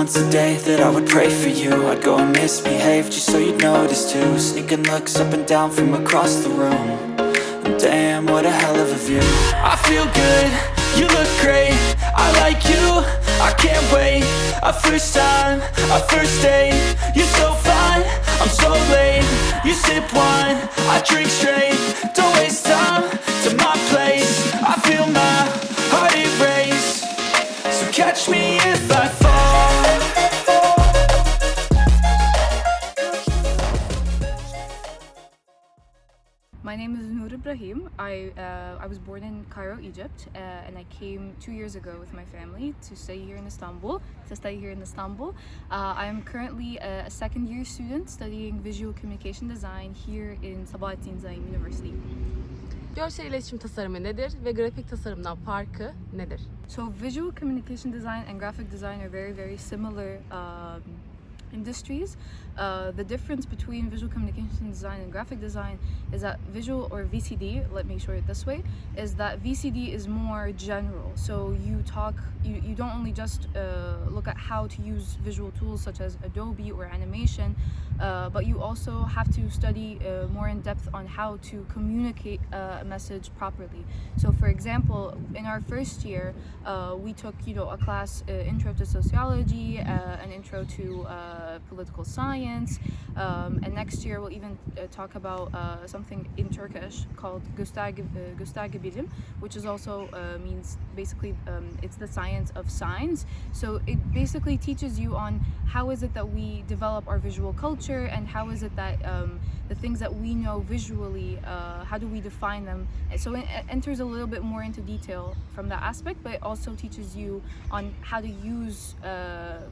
once a day that I would pray for you. I'd go and misbehave just so you'd notice too. Sneaking looks up and down from across the room. And damn, what a hell of a view. I feel good, you look great, I like you, I can't wait. A first time, a first date, you're so fine, I'm so late. You sip wine, I drink straight. Don't waste time to my place. I feel my heart erase. So catch me if I fall. My name is Nur Ibrahim. I was born in Cairo, Egypt, and I came 2 years ago with my family to stay here in Istanbul. I am currently a second-year student studying visual communication design here in Sabahattin Zaim University. Görsel iletişim tasarımı nedir ve grafik tasarımdan farkı nedir? So visual communication design and graphic design are very, very similar industries. The difference between visual communication design and graphic design is that visual, or VCD, let me show it this way, is that VCD is more general. So you don't only just look at how to use visual tools such as Adobe or animation, but you also have to study more in depth on how to communicate a message properly. So for example, in our first year, we took a class, intro to sociology, an intro to political science, and next year we'll even talk about something in Turkish called Gösterge which is also means basically it's the science of signs. So it basically teaches you on how is it that we develop our visual culture, and how is it that the things that we know visually, how do we define them. And so it enters a little bit more into detail from that aspect, but it also teaches you on how to use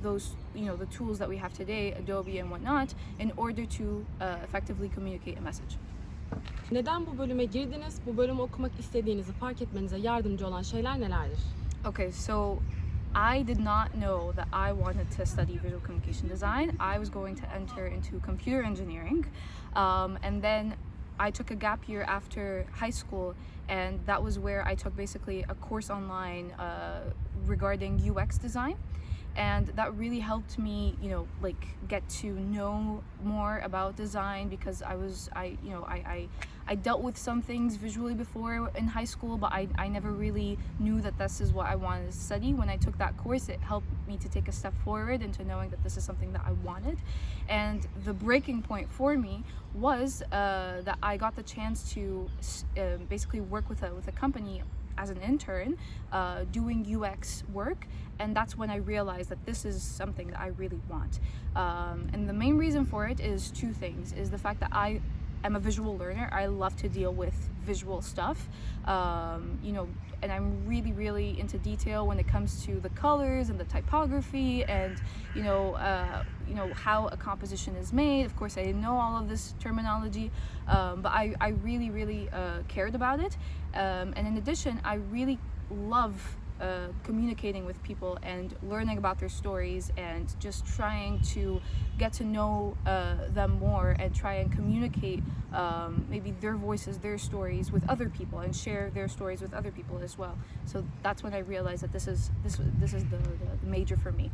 those the tools that we have today, Adobe and whatnot, in order to effectively communicate a message. Neden bu bölüme girdiniz? Bu bölümü okumak istediğinizi fark etmenize yardımcı olan şeyler nelerdir? Okay, so I did not know that I wanted to study visual communication design. I was going to enter into computer engineering, and then I took a gap year after high school, and that was where I took basically a course online regarding UX design. And that really helped me, get to know more about design, because I dealt with some things visually before in high school, but I never really knew that this is what I wanted to study. When I took that course, it helped me to take a step forward into knowing that this is something that I wanted. And the breaking point for me was that I got the chance to basically work with a company as an intern, doing UX work, and that's when I realized that this is something that I really want. And the main reason for it is two things: is the fact that I am a visual learner. I love to deal with visual stuff, and I'm really, really into detail when it comes to the colors and the typography, and how a composition is made. Of course, I didn't know all of this terminology, but I really, really cared about it. And in addition, I really love communicating with people and learning about their stories, and just trying to get to know them more, and try and communicate maybe their voices, their stories with other people, and share their stories with other people as well. So that's when I realized that this is the major for me.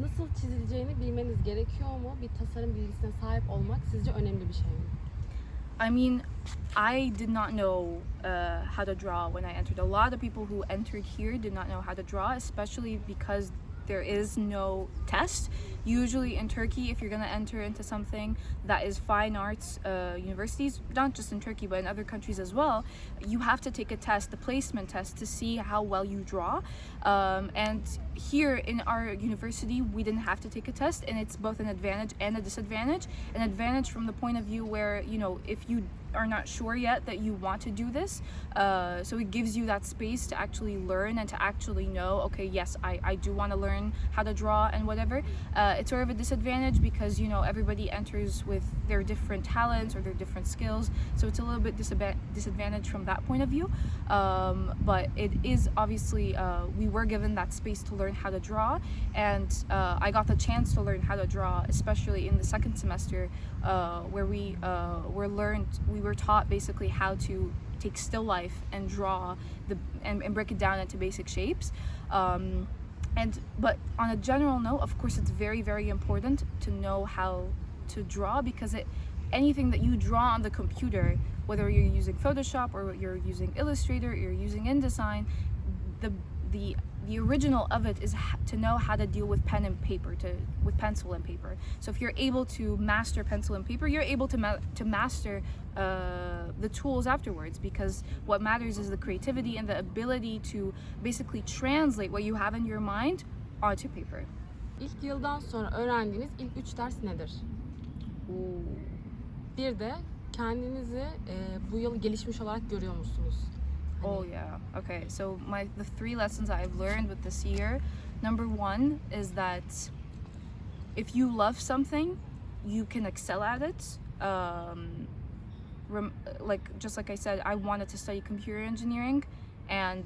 Nasıl çizileceğini bilmeniz gerekiyor mu? Bir tasarım bilgisine sahip olmak sizce önemli bir şey mi? I mean, I did not know how to draw when I entered. A lot of people who entered here did not know how to draw, especially because there is no test. Usually in Turkey, if you're going to enter into something that is fine arts universities, not just in Turkey but in other countries as well, you have to take a test, the placement test, to see how well you draw. And here in our university, we didn't have to take a test, and it's both an advantage and a disadvantage. An advantage from the point of view where, if you are not sure yet that you want to do this, so it gives you that space to actually learn and to actually know, okay, yes, I do want to learn how to draw and whatever. It's sort of a disadvantage because everybody enters with their different talents or their different skills, so it's a little bit disadvantage from that point of view. But it is obviously we were given that space to learn how to draw, and I got the chance to learn how to draw, especially in the second semester, where we were taught basically how to take still life and draw and break it down into basic shapes. But on a general note, of course, it's very, very important to know how to draw, because anything that you draw on the computer, whether you're using Photoshop or you're using Illustrator, or you're using InDesign, the original of it is to know how to deal with pen and paper, with pencil and paper. So if you're able to master pencil and paper, you're able to master the tools afterwards, because what matters is the creativity and the ability to basically translate what you have in your mind onto paper. İlk yıldan sonra öğrendiğiniz ilk 3 ders nedir? Bir de kendinizi bu yıl gelişmiş olarak görüyor musunuz? Oh yeah. Okay. So the 3 lessons I've learned with this year. Number 1 is that if you love something, you can excel at it. Just like I said, I wanted to study computer engineering, and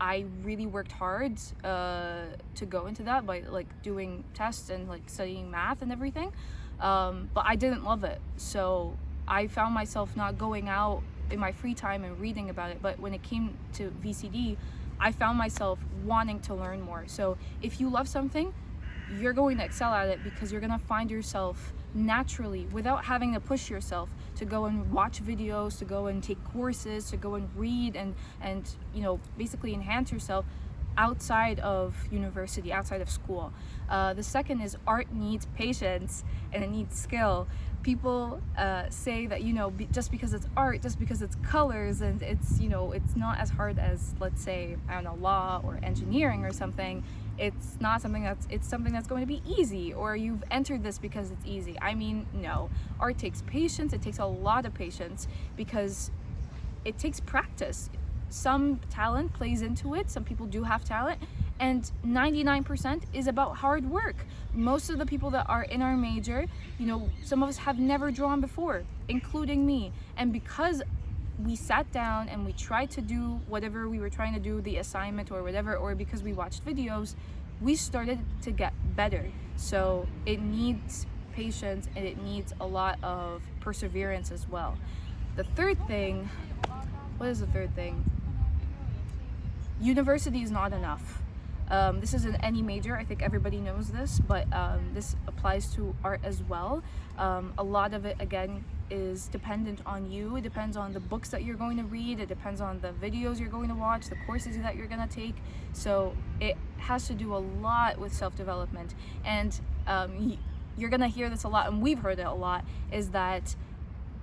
I really worked hard to go into that by like doing tests and like studying math and everything. But I didn't love it, so I found myself not going out in my free time and reading about it. But when it came to VCD, I found myself wanting to learn more. So if you love something, you're going to excel at it, because you're going to find yourself naturally, without having to push yourself, to go and watch videos, to go and take courses, to go and read and basically enhance yourself outside of university, outside of school. The second is art needs patience and it needs skill. People say that just because it's art, just because it's colors, and it's not as hard as, let's say, I don't know, law or engineering or something. It's something that's going to be easy, or you've entered this because it's easy. I mean, no. Art takes patience. It takes a lot of patience, because it takes practice. Some talent plays into it. Some people do have talent, and 99% is about hard work. Most of the people that are in our major, some of us have never drawn before, including me. And because we sat down and we tried to do whatever we were trying to do, the assignment or whatever, or because we watched videos, we started to get better. So it needs patience, and it needs a lot of perseverance as well. The third thing, what is the third thing? University is not enough. This is in any major, I think everybody knows this, but this applies to art as well. A lot of it, again, is dependent on you. It depends on the books that you're going to read. It depends on the videos you're going to watch, the courses that you're going to take. So it has to do a lot with self-development. And you're going to hear this a lot, and we've heard it a lot, is that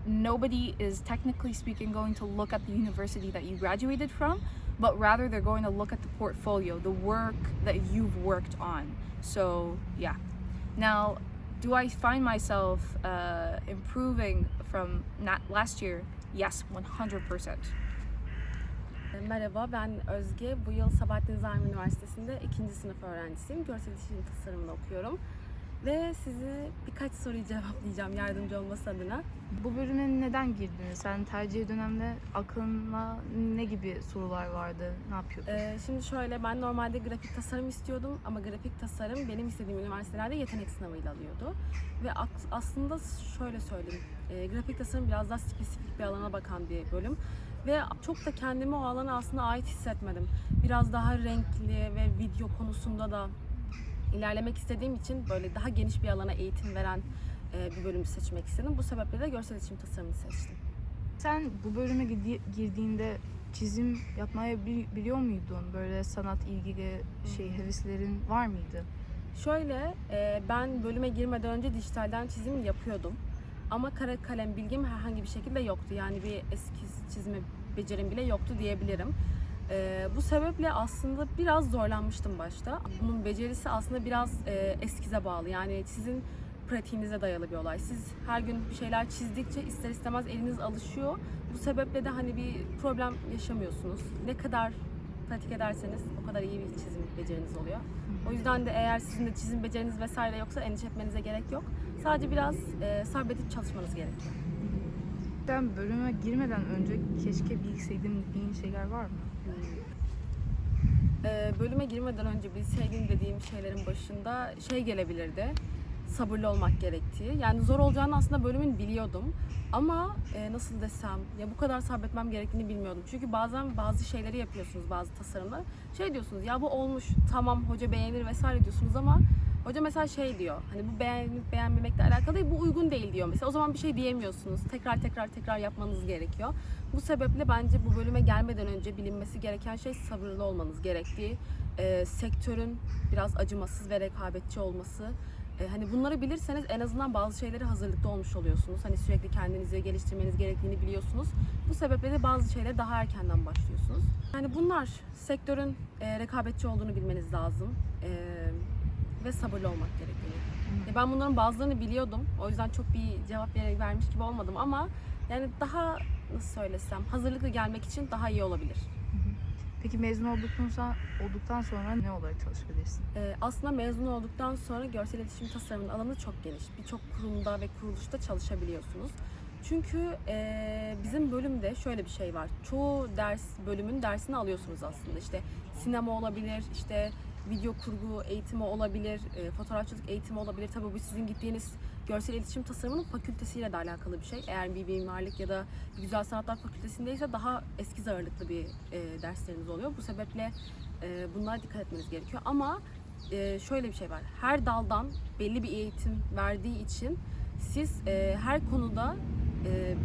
nobody is, technically speaking, going to look at the university that you graduated from, but rather they're going to look at the portfolio, the work that you've worked on. So yeah. Now, do I find myself improving from last year? Yes, 100%. Merhaba, ben Özge. Bu yıl Sabahattin Zaim Üniversitesi'nde 2. sınıf öğrencisiyim. Görsel iletişim tasarımını okuyorum. Ve size birkaç soruyu cevaplayacağım yardımcı olması adına. Bu bölüme neden girdin? Sen tercih dönemde aklına ne gibi sorular vardı? Ne yapıyordun? Şimdi şöyle, ben normalde grafik tasarım istiyordum ama grafik tasarım benim istediğim üniversitelerde yetenek sınavıyla alıyordu. Ve aslında şöyle söyleyeyim, grafik tasarım biraz daha spesifik bir alana bakan bir bölüm. Ve çok da kendimi o alana aslında ait hissetmedim. Biraz daha renkli ve video konusunda da ilerlemek istediğim için böyle daha geniş bir alana eğitim veren bir bölümü seçmek istedim. Bu sebeple de görsel iletişim tasarımını seçtim. Sen bu bölüme girdiğinde çizim yapmayı biliyor muydun? Böyle sanat ilgili heveslerin var mıydı? Şöyle, ben bölüme girmeden önce dijitalden çizim yapıyordum. Ama kara kalem bilgim herhangi bir şekilde yoktu. Yani bir eskiz çizme becerim bile yoktu diyebilirim. Bu sebeple aslında biraz zorlanmıştım başta. Bunun becerisi aslında biraz eskize bağlı. Yani sizin pratiğinize dayalı bir olay. Siz her gün bir şeyler çizdikçe ister istemez eliniz alışıyor. Bu sebeple de hani bir problem yaşamıyorsunuz. Ne kadar pratik ederseniz o kadar iyi bir çizim beceriniz oluyor. O yüzden de eğer sizin de çizim beceriniz vesaire yoksa endişe etmenize gerek yok. Sadece biraz sabredip çalışmanız gerekiyor. Ben bölüme girmeden önce keşke bilseydim dediğin şeyler var mı? Bölüme girmeden önce bilseydim dediğim şeylerin başında gelebilirdi. sabırlı olmak gerektiği. Yani zor olacağını aslında bölümün biliyordum. Ama nasıl desem, ya bu kadar sabretmem gerektiğini bilmiyordum. Çünkü bazen bazı şeyleri yapıyorsunuz, bazı tasarımları. Şey diyorsunuz, ya bu olmuş, tamam hoca beğenir vesaire diyorsunuz ama hoca mesela şey diyor, hani bu beğenip beğenmemekle alakalı değil, bu uygun değil diyor mesela. O zaman bir şey diyemiyorsunuz. Tekrar yapmanız gerekiyor. Bu sebeple bence bu bölüme gelmeden önce bilinmesi gereken şey sabırlı olmanız gerektiği. Sektörün biraz acımasız ve rekabetçi olması. Hani bunları bilirseniz en azından bazı şeyleri hazırlıklı olmuş oluyorsunuz. Hani sürekli kendinizi geliştirmeniz gerektiğini biliyorsunuz. Bu sebeple de bazı şeylere daha erkenden başlıyorsunuz. Yani bunlar sektörün rekabetçi olduğunu bilmeniz lazım. Ve sabırlı olmak gerekiyor. Ben bunların bazılarını biliyordum. O yüzden çok bir cevap vermiş gibi olmadım ama yani daha nasıl söylesem hazırlıklı gelmek için daha iyi olabilir. Peki mezun olduktan sonra ne olarak çalışabilirsin? Aslında mezun olduktan sonra görsel iletişim tasarımının alanı çok geniş. Birçok kurumda ve kuruluşta çalışabiliyorsunuz. Çünkü bizim bölümde şöyle bir şey var. Çoğu bölümün dersini alıyorsunuz aslında. İşte sinema olabilir, işte video kurgu eğitimi olabilir, fotoğrafçılık eğitimi olabilir. Tabii bu sizin gittiğiniz görsel iletişim tasarımının fakültesiyle de alakalı bir şey. Eğer bir mimarlık ya da bir güzel sanatlar fakültesindeyse daha eskiz ağırlıklı bir dersleriniz oluyor. Bu sebeple bunlara dikkat etmeniz gerekiyor. Ama şöyle bir şey var. Her daldan belli bir eğitim verdiği için siz her konuda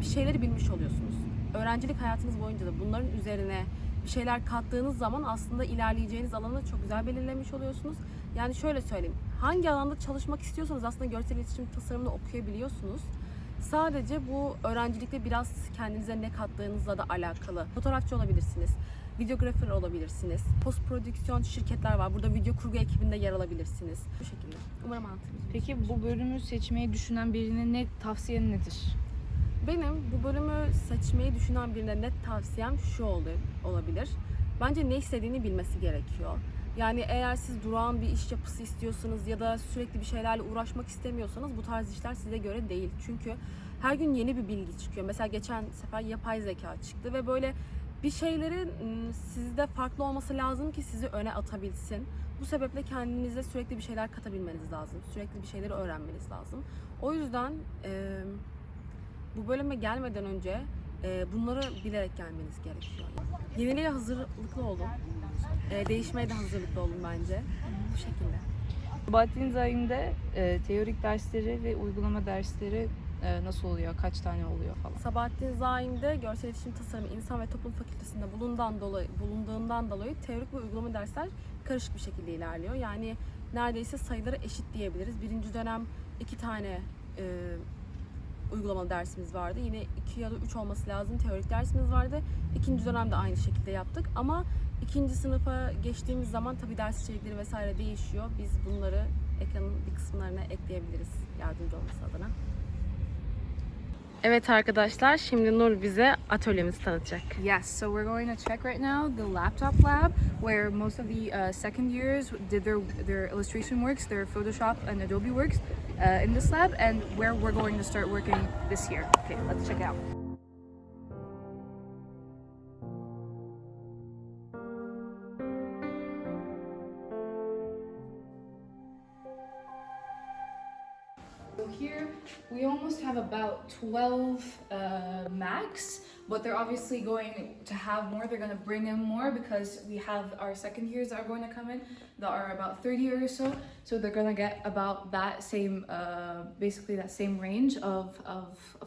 bir şeyleri bilmiş oluyorsunuz. Öğrencilik hayatınız boyunca da bunların üzerine bir şeyler kattığınız zaman aslında ilerleyeceğiniz alanı çok güzel belirlemiş oluyorsunuz. Yani şöyle söyleyeyim, hangi alanda çalışmak istiyorsanız aslında görsel iletişim tasarımını okuyabiliyorsunuz. Sadece bu öğrencilikte biraz kendinize ne kattığınızla da alakalı. Fotoğrafçı olabilirsiniz, videografer olabilirsiniz, post prodüksiyon şirketler var. Burada video kurgu ekibinde yer alabilirsiniz. Bu şekilde. Umarım anlatabildim. Peki bu bölümü seçmeyi düşünen birine tavsiyen nedir? Benim bu bölümü seçmeyi düşünen birine net tavsiyem şu olabilir. Bence ne istediğini bilmesi gerekiyor. Yani eğer siz durağan bir iş yapısı istiyorsanız ya da sürekli bir şeylerle uğraşmak istemiyorsanız bu tarz işler size göre değil. Çünkü her gün yeni bir bilgi çıkıyor. Mesela geçen sefer yapay zeka çıktı ve böyle bir şeylerin sizde farklı olması lazım ki sizi öne atabilsin. Bu sebeple kendinize sürekli bir şeyler katabilmeniz lazım. Sürekli bir şeyleri öğrenmeniz lazım. O yüzden bu bölüme gelmeden önce bunları bilerek gelmeniz gerekiyor. Yeniliğe hazırlıklı olun. Değişmeye de hazırlıklı olun bence. Bu şekilde. Sabahattin Zaim'de teorik dersleri ve uygulama dersleri nasıl oluyor? Kaç tane oluyor falan? Sabahattin Zaim'de görsel iletişim tasarımı İnsan ve Toplum Fakültesi'nde bulunduğundan dolayı teorik ve uygulama dersler karışık bir şekilde ilerliyor. Yani neredeyse sayıları eşit diyebiliriz. Birinci dönem 2 tane uygulamalı dersimiz vardı. Yine 2 ya da 3 olması lazım teorik dersimiz vardı. İkinci dönemde aynı şekilde yaptık ama ikinci sınıfa geçtiğimiz zaman tabii ders içerikleri vesaire değişiyor. Biz bunları ekranın bir kısımlarına ekleyebiliriz yardımcı olması adına. Evet arkadaşlar, şimdi Nur bize atölyemizi tanıtacak. Yes, so we're going to check right now the laptop lab where most of the second years did their illustration works, their Photoshop and Adobe works in this lab, and where we're going to start working this year. Okay, let's check it out. So here we almost have about 12 max, but they're obviously going to have more. They're going to bring in more because we have our second years that are going to come in that are about 30 or so. So they're going to get about that same, basically that same range of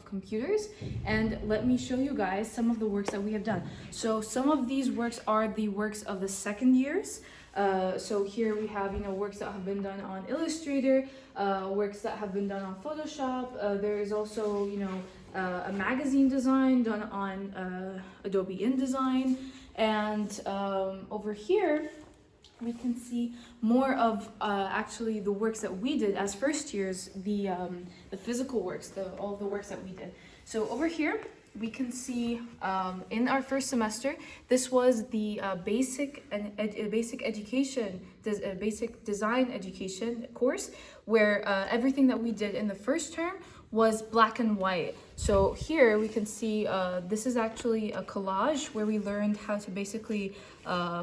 computers. And let me show you guys some of the works that we have done. So some of these works are the works of the second years. So here we have, works that have been done on Illustrator, works that have been done on Photoshop. There is also, a magazine design done on Adobe InDesign. And over here, we can see more of actually the works that we did as first years, the physical works, all the works that we did. So over here, we can see in our first semester, this was the basic design education course, where everything that we did in the first term was black and white. So here we can see this is actually a collage where we learned how to basically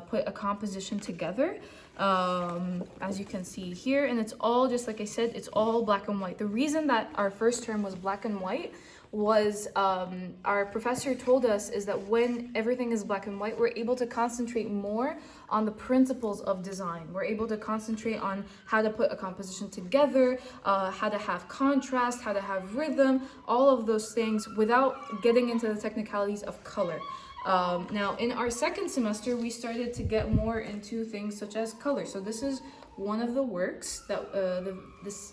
put a composition together. as you can see here, and it's all, just like I said, it's all black and white. The reason that our first term was black and white was our professor told us is that when everything is black and white, we're able to concentrate more on the principles of design. We're able to concentrate on how to put a composition together, how to have contrast, how to have rhythm, all of those things without getting into the technicalities of color. Now, in our second semester, we started to get more into things such as color. So this is one of the works that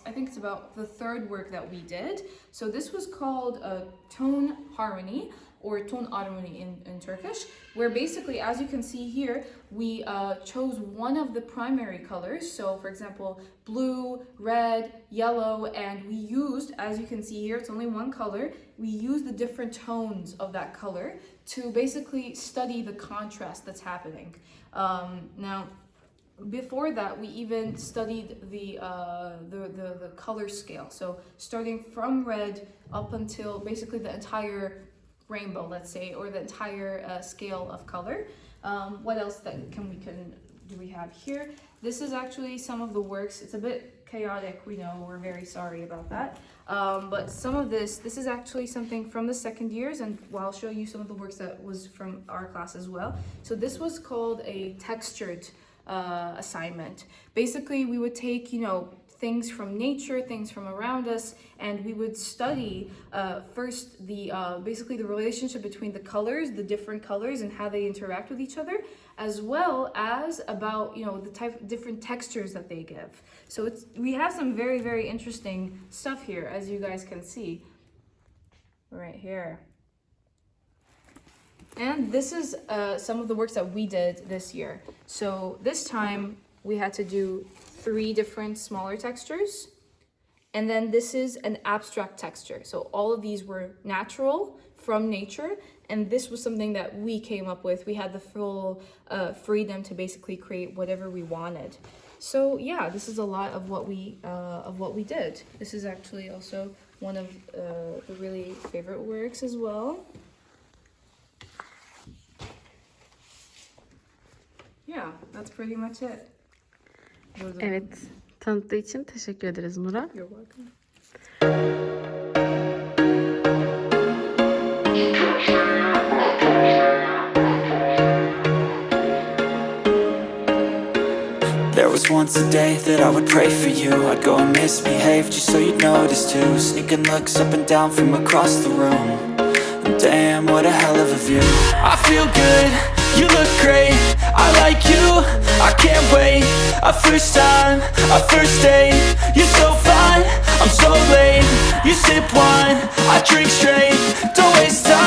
I think it's about the third work that we did. So this was called tone harmony, or ton harmony in Turkish, where basically, as you can see here, we chose one of the primary colors. So for example, blue, red, yellow, and we used, as you can see here, it's only one color. We used the different tones of that color to basically study the contrast that's happening. Now, before that, we even studied the color scale. So starting from red up until basically the entire rainbow, let's say, or the entire scale of color. What else do we have here? This is actually some of the works. It's a bit chaotic, we know, we're very sorry about that. But some of this is actually something from the second years, and I'll show you some of the works that was from our class as well. So this was called a textured assignment. Basically, we would take, things from nature, things from around us, and we would study first basically the relationship between the colors, the different colors, and how they interact with each other, as well as about the different textures that they give. So we have some very, very interesting stuff here, as you guys can see right here. And this is some of the works that we did this year. So this time we had to do 3 different smaller textures. And then this is an abstract texture. So all of these were natural from nature. And this was something that we came up with. We had the full freedom to basically create whatever we wanted. So yeah, this is a lot of what we did. This is actually also one of the really favorite works as well. Yeah, that's pretty much it. Evet, tanıttığı için teşekkür ederiz Nura. You're welcome. There was once a day that I would pray for you. I'd go and misbehave just so you'd notice too. Sneaking looks up and down from across the room. And damn, what a hell of a view. I feel good, you look great, I like you, I can't wait. A first time, a first date. You're so fine, I'm so late. You sip wine, I drink straight. Don't waste time.